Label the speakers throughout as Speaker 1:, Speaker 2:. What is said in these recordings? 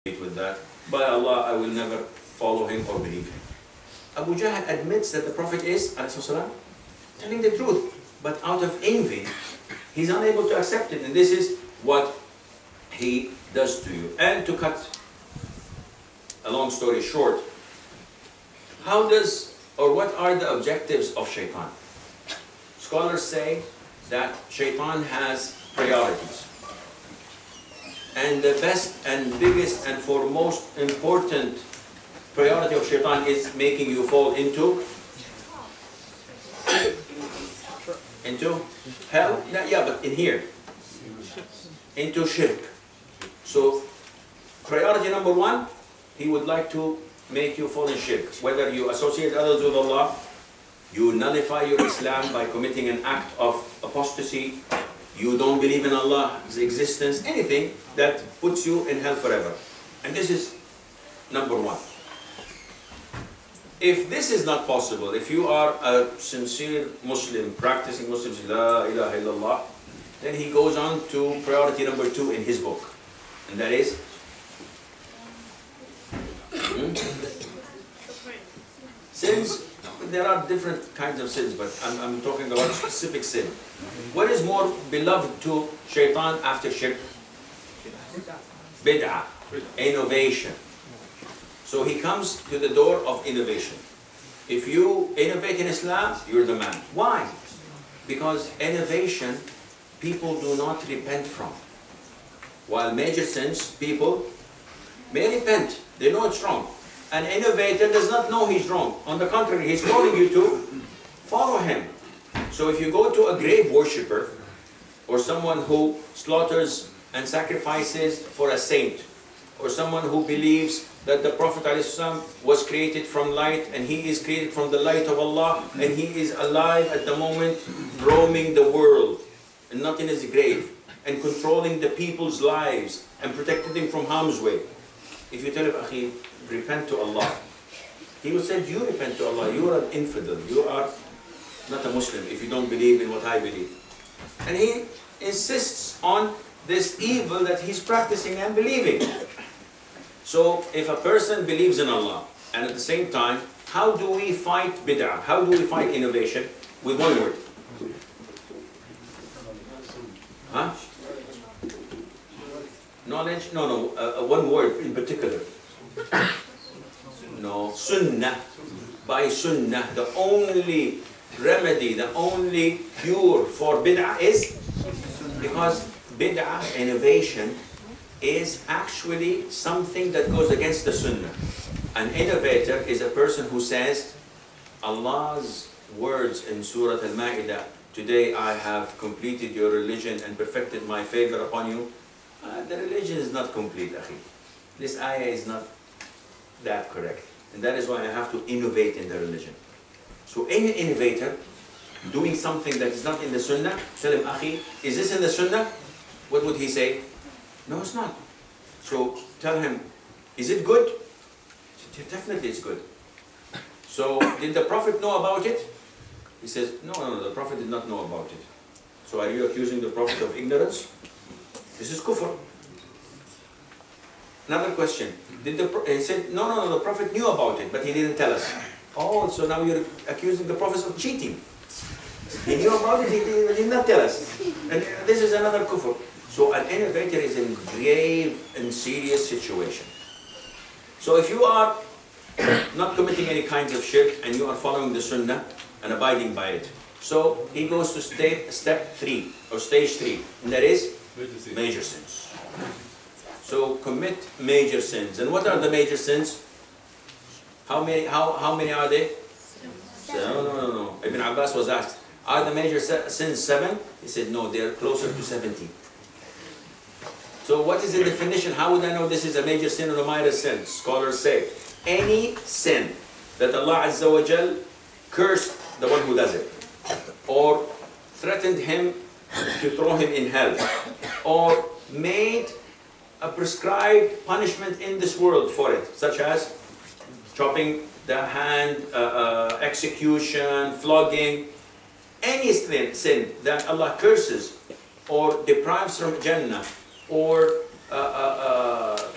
Speaker 1: with that. By Allah, I will never follow him or believe him. Abu Jahl admits that the Prophet is ﷺ, telling the truth, but out of envy, he's unable to accept it, and this is what he does to you. And to cut a long story short, how does, or what are the objectives of shaitan? Scholars say that shaitan has priorities. And the best and biggest and foremost important priority of shaitan is making you fall into hell? Yeah, but in here. Into shirk. So, priority number one, he would like to make you fall in shirk. Whether you associate others with Allah, you nullify your Islam by committing an act of apostasy, you don't believe in Allah's existence, anything that puts you in hell forever. And this is number one. If this is not possible, if you are a sincere Muslim, practicing Muslim, La ilaha illallah, then he goes on to priority number two in his book. And that is sins. There are different kinds of sins, but I'm talking about specific sin. What is more beloved to shaitan after shirk? Bid'ah, innovation. So he comes to the door of innovation. If you innovate in Islam, you're the man. Why? Because innovation, people do not repent from. While major sins, people may repent. They know it's wrong. An innovator does not know he's wrong. On the contrary, he's calling you to follow him. So if you go to a grave worshipper, or someone who slaughters and sacrifices for a saint, or someone who believes that the Prophet ﷺ was created from light, and he is created from the light of Allah, and he is alive at the moment, roaming the world, and not in his grave, and controlling the people's lives, and protecting them from harm's way. If you tell him, Akhi, repent to Allah, he will say, you repent to Allah, you are an infidel, you are not a Muslim if you don't believe in what I believe. And he insists on this evil that he's practicing and believing. So if a person believes in Allah, and at the same time, how do we fight bid'ah? How do we fight innovation? With one word. Huh? Knowledge? No, one word in particular. No, sunnah. By sunnah, the only remedy, the only cure for bid'ah is, because bid'ah, innovation, is actually something that goes against the sunnah. An innovator is a person who says, Allah's words in Surah Al-Ma'idah, today I have completed your religion and perfected my favor upon you. The religion is not complete, Akhi. This ayah is not that correct. And that is why I have to innovate in the religion. So any innovator doing something that is not in the sunnah, tell him, Akhi, is this in the sunnah? What would he say? No, it's not. So tell him, is it good? Definitely it's good. So did the Prophet know about it? He says, no, the Prophet did not know about it. So are you accusing the Prophet of ignorance? This is kufr. Another question. He said, no, the Prophet knew about it, but he didn't tell us. Oh, so now you're accusing the Prophet of cheating. He knew about it, he did not tell us. And this is another kufr. So an innovator is in grave and serious situation. So if you are not committing any kinds of shirk and you are following the sunnah and abiding by it, so he goes to step 3 or stage 3, and that is major sins. So commit major sins. And what are the major sins? How many are they? No. Ibn Abbas was asked, are the major sins 7? He said, no, they are closer to 70. So what is the definition? How would I know this is a major sin or a minor sin? Scholars say, any sin that Allah Azza wa Jal cursed the one who does it, or threatened him to throw him in hell, or made a prescribed punishment in this world for it, such as chopping the hand, execution, flogging, any sin that Allah curses or deprives from Jannah, or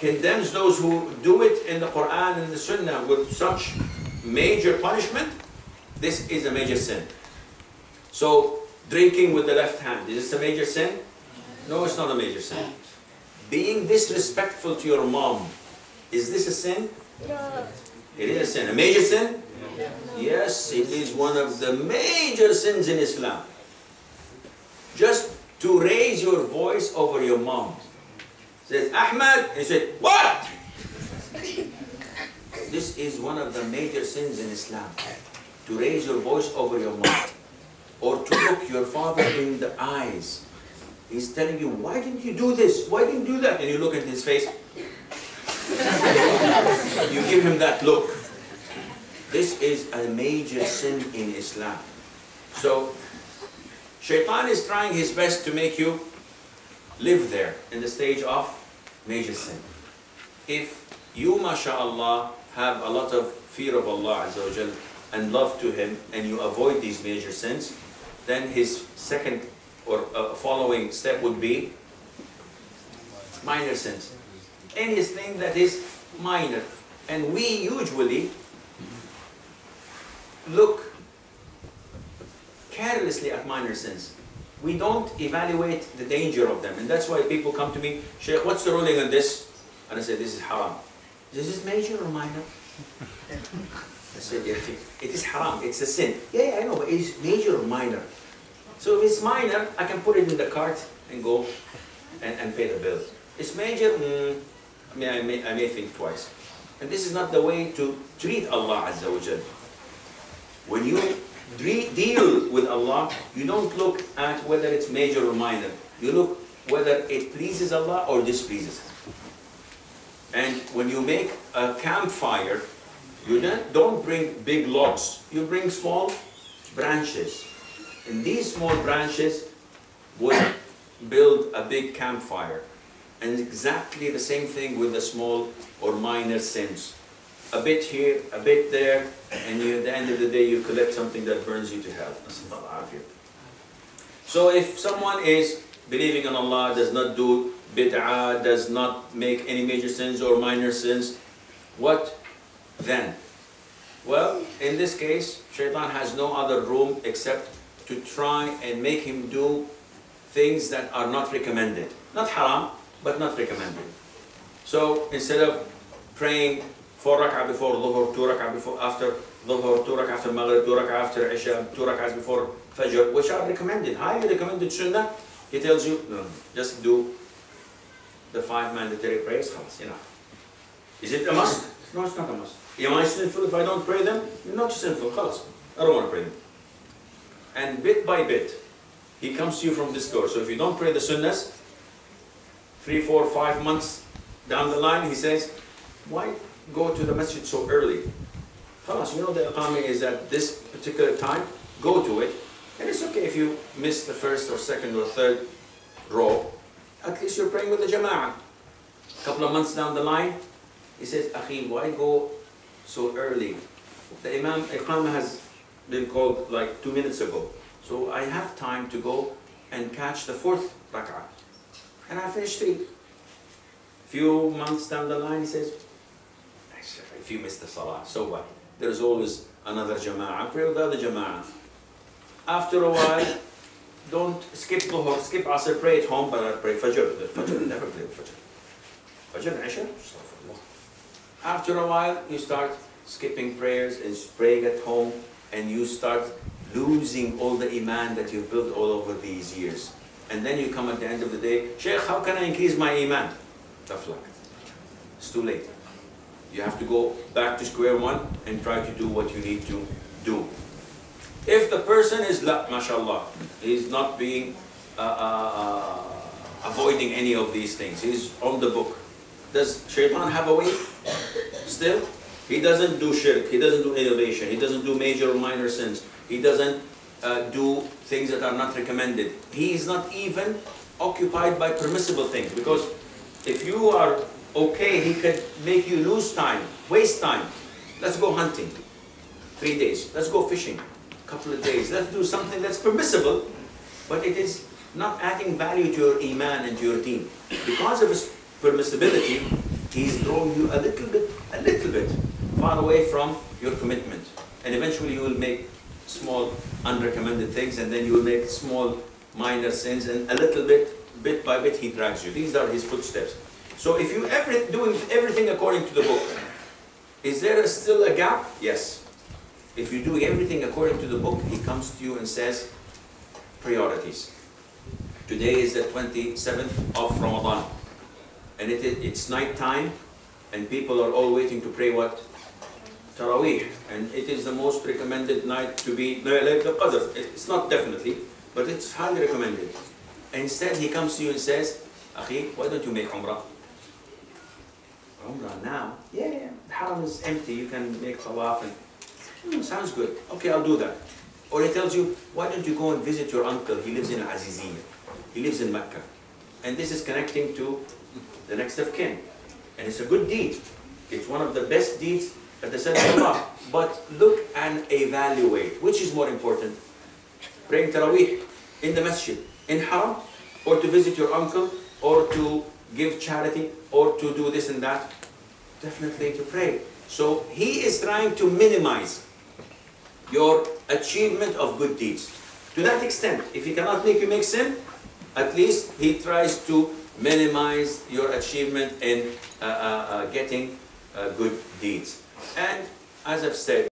Speaker 1: condemns those who do it in the Quran and the Sunnah with such major punishment, this is a major sin. So, drinking with the left hand, is this a major sin? No, it's not a major sin. Being disrespectful to your mom, is this a sin?
Speaker 2: No.
Speaker 1: It is a sin. A major sin? Yes, it is one of the major sins in Islam. Just to raise your voice over your mom. Says, Ahmad, and you say, what? This is one of the major sins in Islam. To raise your voice over your mom. Or to look your father in the eyes. He's telling you, why didn't you do this? Why didn't you do that? And you look at his face. You give him that look. This is a major sin in Islam. So, Shaitan is trying his best to make you live there in the stage of major sin. If you, mashallah, have a lot of fear of Allah Azza wa Jal and love to Him, and you avoid these major sins, then his second or following step would be minor sins. Anything that is minor. And we usually look carelessly at minor sins. We don't evaluate the danger of them. And that's why people come to me, Shaykh, what's the ruling on this? And I say, this is haram. Is this major or minor? I said, yeah, it is haram, it's a sin. Yeah, I know, but is major or minor? So if it's minor, I can put it in the cart and go and pay the bill. It's major, I may think twice. And this is not the way to treat Allah Azza wa Jal. When you deal with Allah, you don't look at whether it's major or minor. You look whether it pleases Allah or displeases Him. And when you make a campfire, you don't bring big logs. You bring small branches. And these small branches would build a big campfire. And exactly the same thing with the small or minor sins. A bit here, a bit there, and at the end of the day you collect something that burns you to hell. So if someone is believing in Allah, does not do bid'ah, does not make any major sins or minor sins, what then? Well, in this case, Shaitan has no other room except to try and make him do things that are not recommended. Not haram, but not recommended. So instead of praying 4 rak'ah before Dhuhr, 2 rak'ah before after Dhuhr, 2 rak'ah after Maghrib, 2 rak'ah after Isha, 2 rak'ahs before Fajr, which are recommended, highly recommended Sunnah, he tells you, no, just do the 5 mandatory prayers, khalas, enough. Is it a must? No, it's not a must. Am I sinful if I don't pray them? You're not sinful, khalas. I don't want to pray them. And bit by bit, he comes to you from this door. So if you don't pray the Sunnahs, 3, 4, 5 months down the line, he says, why go to the masjid so early? Khalas, you know the iqamah is at this particular time, go to it. And it's okay if you miss the first or second or third row, at least you're praying with the jama'ah. A couple of months down the line, he says, Akhi, why go so early? The Imam Iqamah has been called like 2 minutes ago. So I have time to go and catch the 4th rak'ah. And I finished 3. Few months down the line, he says, if you miss the salah, so what? There's always another jama'ah. Pray with the other jama'ah. After a while, don't skip Dhuhr, skip Asr, pray at home, but I pray Fajr. The Fajr, never play Fajr. Fajr and Isha? After a while, you start skipping prayers and praying at home, and you start losing all the iman that you've built all over these years. And then you come at the end of the day, Shaykh, how can I increase my iman? Tough luck. It's too late. You have to go back to square one and try to do what you need to do. If the person is, mashallah, he's not being, avoiding any of these things, he's on the book. Does Shaitan have a way? Still? He doesn't do shirk, he doesn't do innovation, he doesn't do major or minor sins, he doesn't do things that are not recommended. He is not even occupied by permissible things, because if you are okay, he could make you lose time, waste time. Let's go hunting, 3 days. Let's go fishing, a couple of days. Let's do something that's permissible, but it is not adding value to your iman and to your deen. Because of its permissibility, he's drawing you a little bit far away from your commitment. And eventually you will make small unrecommended things, and then you will make small minor sins, and a little bit by bit he drags you. These are his footsteps. So if you doing everything according to the book, is there still a gap? Yes. If you're doing everything according to the book, he comes to you and says, priorities. Today is the 27th of Ramadan, and it's night time, and people are all waiting to pray what? Taraweeh, and it is the most recommended night to be like the Qadr. It's not definitely, but it's highly recommended. Instead, he comes to you and says, Akhi, why don't you make Umrah? Umrah now? Yeah, the haram is empty, you can make tawaf and sounds good. Okay, I'll do that. Or he tells you, why don't you go and visit your uncle? He lives in Al-Aziziyya. He lives in Mecca. And this is connecting to the next of kin. And it's a good deed. It's one of the best deeds at the center of Allah. But look and evaluate. Which is more important? Praying Taraweeh in the masjid, in haram, or to visit your uncle, or to give charity, or to do this and that? Definitely to pray. So he is trying to minimize your achievement of good deeds. To that extent, if he cannot make you make sin, at least he tries to minimize your achievement in getting good deeds. And as I've said,